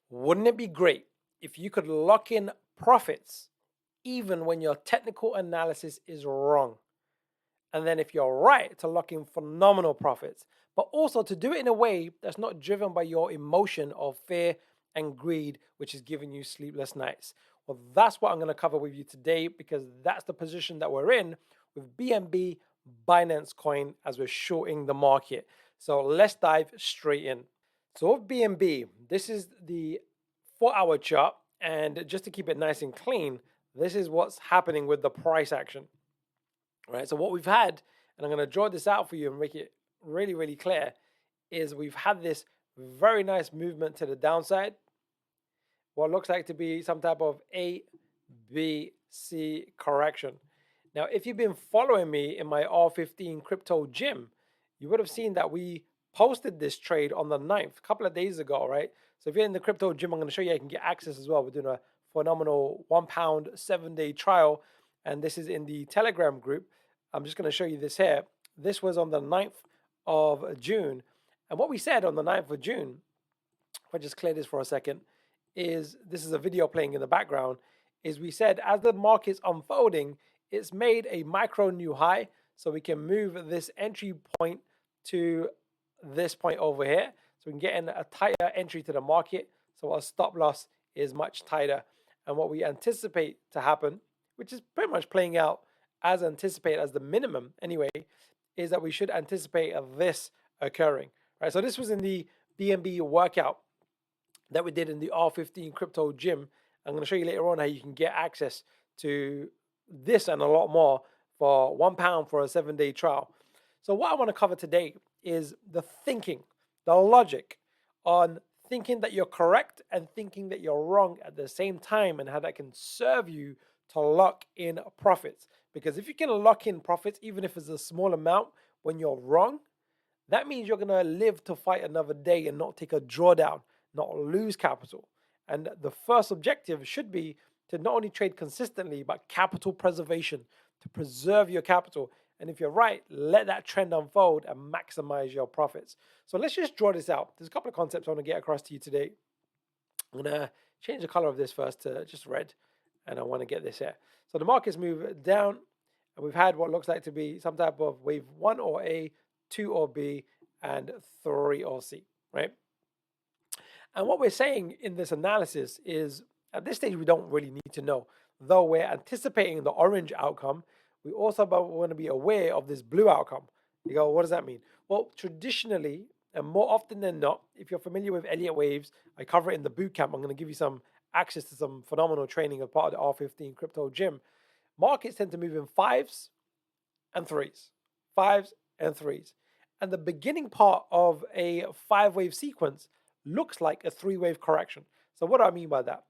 Wouldn't it be great if you could lock in profits even when your technical analysis is wrong? And then if you're right, to lock in phenomenal profits, but also to do it in a way that's not driven by your emotion of fear and greed, which is giving you sleepless nights. Well, that's what I'm going to cover with you today because that's the position that we're in with BNB Binance Coin as we're shorting the market. So let's dive straight in. So with BNB, this is the 4-hour chart. And just to keep it nice and clean, this is what's happening with the price action. Right. So what we've had, and I'm going to draw this out for you and make it really, really clear, is we've had this very nice movement to the downside. What looks like to be some type of A, B, C correction. Now, if you've been following me in my R15 Crypto Gym, you would have seen that we posted this trade on the 9th, a couple of days ago, right? So if you're in the Crypto Gym, I'm going to show you how you can get access as well. We're doing a phenomenal £1 7-day trial, and this is in the Telegram group. I'm just going to show you this here. This was on the 9th of June. And what we said on the 9th of June, if I just clear this for a second, is this is a video playing in the background, is we said as the market's unfolding, it's made a micro new high. So we can move this entry point to this point over here. So we can get in a tighter entry to the market. So our stop loss is much tighter. And what we anticipate to happen, which is pretty much playing out as anticipated as the minimum anyway, is that we should anticipate this occurring, right? So this was in the BNB workout that we did in the R15 Crypto Gym. I'm going to show you later on how you can get access to this and a lot more for £1 for a 7-day trial. So what I want to cover today is the thinking, the logic on thinking that you're correct and thinking that you're wrong at the same time, and how that can serve you to lock in profits. Because if you can lock in profits, even if it's a small amount when you're wrong, that means you're going to live to fight another day and not take a drawdown, not lose capital. And the first objective should be to not only trade consistently, but capital preservation, to preserve your capital. And if you're right, let that trend unfold and maximize your profits. So let's just draw this out. There's a couple of concepts I want to get across to you today. I'm going to change the color of this first to just red, and I want to get this here. So the market's moved down, and we've had what looks like to be some type of wave 1 or A, 2 or B, and 3 or C, right? And what we're saying in this analysis is, at this stage, we don't really need to know. Though we're anticipating the orange outcome, we also want to be aware of this blue outcome. You go, what does that mean? Well, traditionally, and more often than not, if you're familiar with Elliott waves, I cover it in the bootcamp. I'm going to give you some access to some phenomenal training as part of the R15 Crypto Gym. Markets tend to move in 5s and 3s, 5s and 3s. And the beginning part of a 5-wave sequence looks like a 3-wave correction. So what do I mean by that?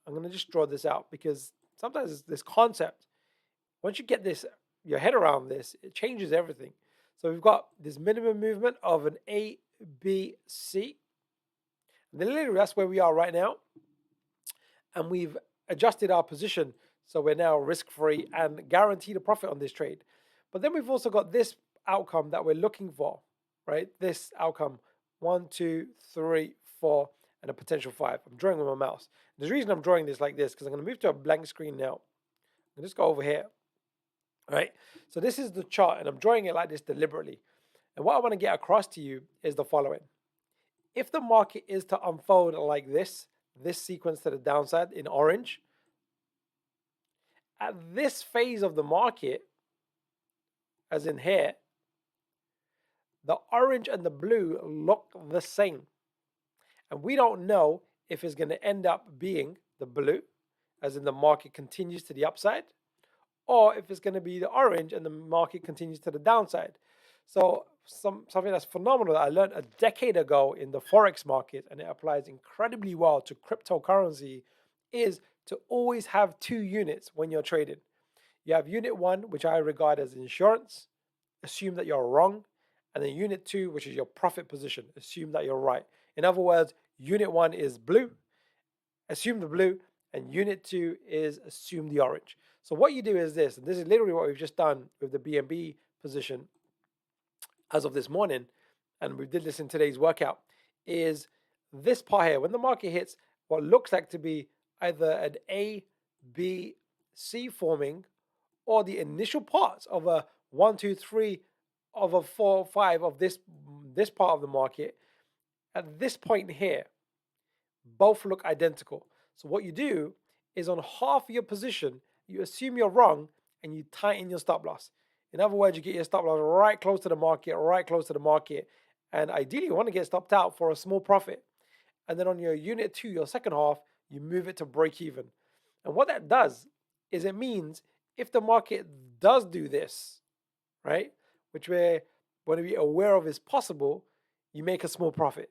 I'm going to just draw this out because sometimes this concept, once you get this, your head around this, it changes everything. So we've got this minimum movement of an A, B, C. And then literally that's where we are right now. And we've adjusted our position so we're now risk-free and guaranteed a profit on this trade. But then we've also got this outcome that we're looking for, right? This outcome, 1, 2, 3, 4, and a potential 5. I'm drawing with my mouse. The reason I'm drawing this like this, because I'm going to move to a blank screen now. I'll just go over here, right? So this is the chart, and I'm drawing it like this deliberately. And what I want to get across to you is the following. If the market is to unfold like this sequence to the downside in orange, at this phase of the market, as in here, the orange and the blue look the same. And we don't know if it's going to end up being the blue, as in the market continues to the upside, or if it's going to be the orange and the market continues to the downside. So something that's phenomenal that I learned a decade ago in the Forex market, and it applies incredibly well to cryptocurrency, is to always have 2 units when you're trading. You have unit 1, which I regard as insurance, assume that you're wrong, and then unit 2, which is your profit position, assume that you're right. In other words, unit 1 is blue, assume the blue, and unit 2 is assume the orange. So what you do is this, and this is literally what we've just done with the BNB position as of this morning, and we did this in today's workout, is this part here. When the market hits what looks like to be either an A, B, C forming, or the initial parts of a 1, 2, 3, of a 4, 5 of this part of the market. At this point here, both look identical. So what you do is on half of your position, you assume you're wrong and you tighten your stop loss. In other words, you get your stop loss right close to the market, right close to the market. And ideally, you want to get stopped out for a small profit. And then on your unit 2, your second half, you move it to break even. And what that does is it means if the market does do this, right, which we're going to be aware of is possible, you make a small profit,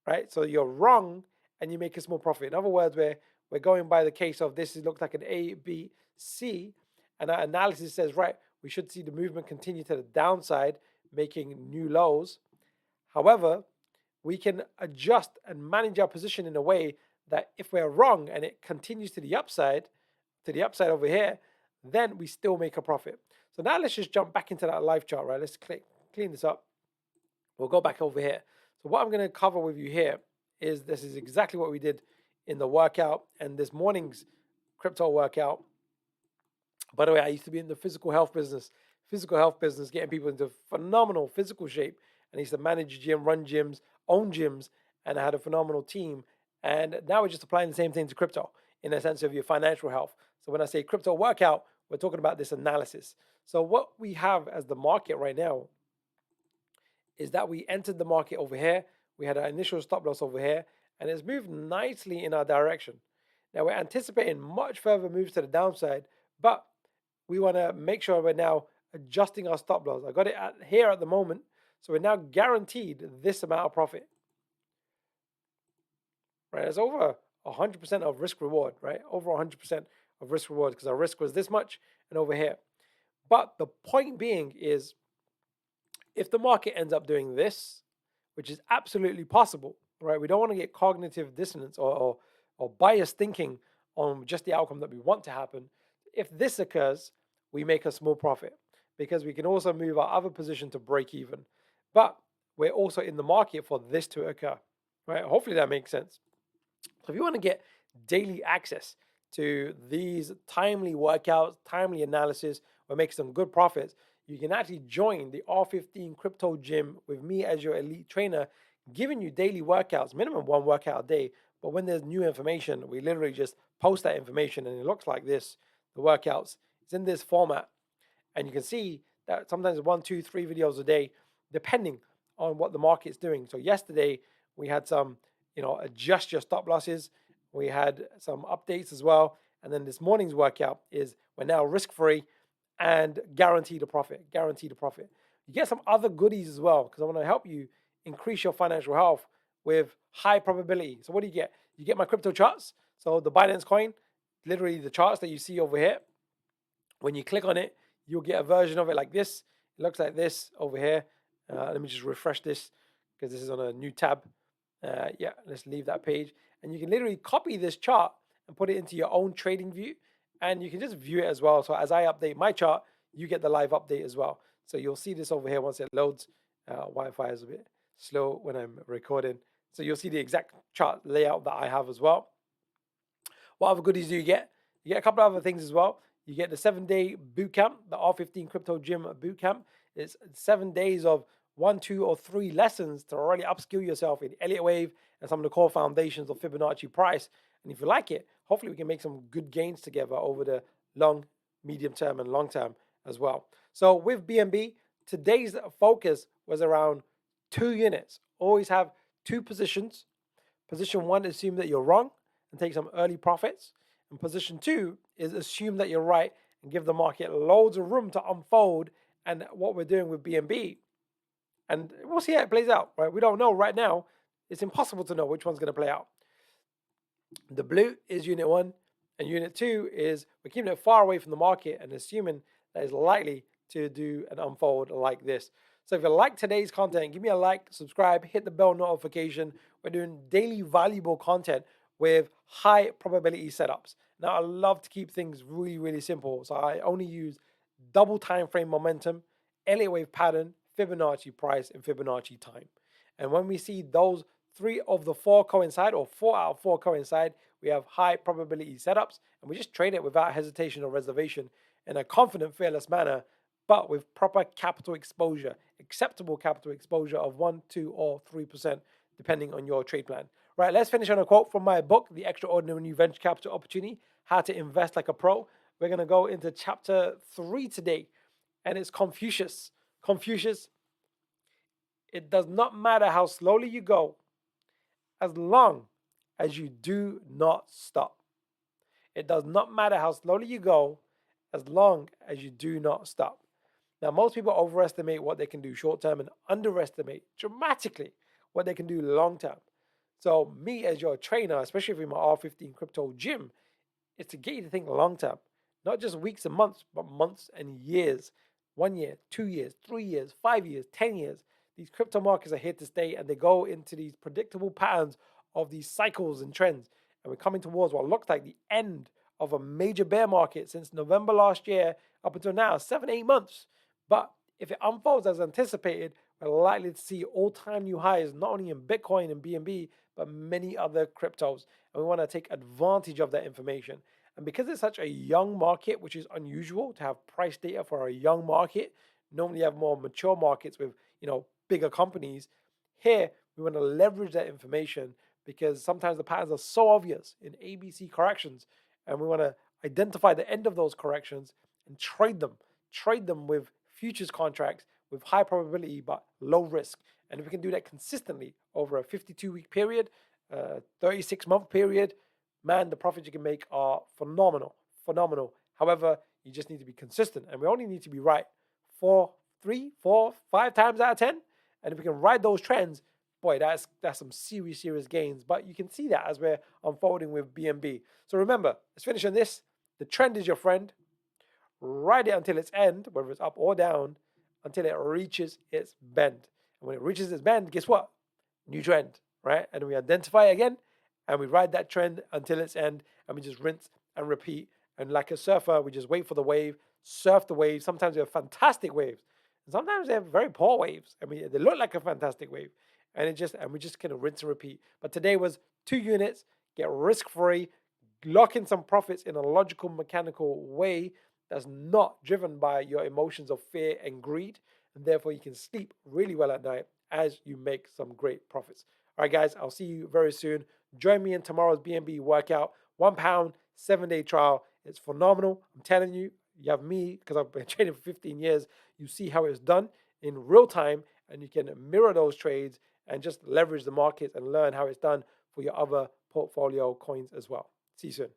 right? So you're wrong and you make a small profit. In other words, we're going by the case of this looks like an A, B, C, and our analysis says, right, we should see the movement continue to the downside, making new lows. However, we can adjust and manage our position in a way that if we're wrong and it continues to the upside over here, then we still make a profit. So now let's just jump back into that live chart, right? Let's clean this up. We'll go back over here. So what I'm going to cover with you here is this is exactly what we did in the workout and this morning's crypto workout. By the way, I used to be in the physical health business, getting people into phenomenal physical shape. And I used to manage a gym, run gyms, own gyms, and I had a phenomenal team. And now we're just applying the same thing to crypto in the sense of your financial health. So when I say crypto workout, we're talking about this analysis. So what we have as the market right now is that we entered the market over here. We had our initial stop loss over here, and it's moved nicely in our direction. Now we're anticipating much further moves to the downside, but we want to make sure we're now adjusting our stop loss. I got it here at the moment, so we're now guaranteed this amount of profit. Right, it's over 100% of risk reward, right? Over 100% of risk reward because our risk was this much and over here. But the point being is, if the market ends up doing this, which is absolutely possible, right? We don't want to get cognitive dissonance or biased thinking on just the outcome that we want to happen. If this occurs, we make a small profit because we can also move our other position to break even. But we're also in the market for this to occur, right? Hopefully that makes sense. So if you want to get daily access to these timely workouts, timely analysis, or make some good profits, you can actually join the R15 Crypto Gym with me as your elite trainer, giving you daily workouts, minimum 1 workout a day. But when there's new information, we literally just post that information and it looks like this, the workouts. It's in this format. And you can see that sometimes 1, 2, 3 videos a day, depending on what the market's doing. So yesterday we had some, adjust your stop losses. We had some updates as well. And then this morning's workout is we're now risk-free and guaranteed a profit. You get some other goodies as well because I want to help you increase your financial health with high probability. So what do you get? You get my crypto charts. So the Binance coin, literally the charts that you see over here. When you click on it, you'll get a version of it like this. It looks like this over here. Let me just refresh this because this is on a new tab. Let's leave that page. And you can literally copy this chart and put it into your own trading view. And you can just view it as well. So as I update my chart, you get the live update as well. So you'll see this over here once it loads. Wi-Fi is a bit slow when I'm recording. So you'll see the exact chart layout that I have as well. What other goodies do you get? You get a couple of other things as well. You get the 7-day bootcamp, the R15 Crypto Gym bootcamp. It's 7 days of 1, 2, or 3 lessons to already upskill yourself in Elliott Wave and some of the core foundations of Fibonacci price. And if you like it, hopefully we can make some good gains together over the long, medium term, and long term as well. So with BNB, today's focus was around 2 units. Always have 2 positions. Position 1, assume that you're wrong and take some early profits. And position 2 is assume that you're right and give the market loads of room to unfold. And what we're doing with BNB, and we'll see how it plays out, right? We don't know right now. It's impossible to know which one's going to play out. The blue is unit 1, and unit 2 is we're keeping it far away from the market and assuming that it's likely to do an unfold like this. So if you like today's content, give me a like, subscribe, hit the bell notification. We're doing daily valuable content with high probability setups. Now, I love to keep things really, really simple. So I only use double time frame momentum, Elliott wave pattern, Fibonacci price, and Fibonacci time. And when we see those 3 of the 4 coincide, or 4 out of 4 coincide. We have high probability setups, and we just trade it without hesitation or reservation in a confident, fearless manner, but with proper capital exposure, acceptable capital exposure of 1, 2, or 3%, depending on your trade plan. Right, let's finish on a quote from my book, The Extraordinary New Venture Capital Opportunity, How to Invest Like a Pro. We're going to go into chapter 3 today, and it's Confucius. Confucius, it does not matter how slowly you go, as long as you do not stop. It does not matter how slowly you go, as long as you do not stop. Now, most people overestimate what they can do short term and underestimate dramatically what they can do long term. So, me as your trainer, especially with my R15 Crypto Gym, is to get you to think long term, not just weeks and months, but months and years. 1 year, 2 years, 3 years, 5 years, 10 years. These crypto markets are here to stay, and they go into these predictable patterns of these cycles and trends. And we're coming towards what looks like the end of a major bear market since November last year up until now, 7, 8 months. But if it unfolds as anticipated, we're likely to see all-time new highs, not only in Bitcoin and BNB, but many other cryptos. And we want to take advantage of that information. And because it's such a young market, which is unusual to have price data for a young market, normally you have more mature markets with, bigger companies. Here, we want to leverage that information because sometimes the patterns are so obvious in ABC corrections, and we want to identify the end of those corrections and trade them with futures contracts with high probability but low risk. And if we can do that consistently over a 52-week period, 36-month period, man, the profits you can make are phenomenal. However, you just need to be consistent, and we only need to be right 3, 4, 5 times out of 10. And if we can ride those trends, boy, that's some serious gains. But you can see that as we're unfolding with BNB. So remember, let's finish on this. The trend is your friend. Ride it until its end, whether it's up or down, until it reaches its bend. And when it reaches its bend, guess what? New trend, right? And we identify it again, and we ride that trend until its end, and we just rinse and repeat. And like a surfer, we just wait for the wave, surf the wave. Sometimes we have fantastic waves, and sometimes they have very poor waves. I mean, they look like a fantastic wave, and we just kind of rinse and repeat. But today was 2 units, get risk-free, lock in some profits in a logical, mechanical way that's not driven by your emotions of fear and greed, and therefore you can sleep really well at night as you make some great profits. All right, guys, I'll see you very soon. Join me in tomorrow's BNB workout. £1, 7-day trial. It's phenomenal. I'm telling you, you have me, because I've been trading for 15 years. You see how it's done in real time, and you can mirror those trades and just leverage the markets and learn how it's done for your other portfolio coins as well. See you soon.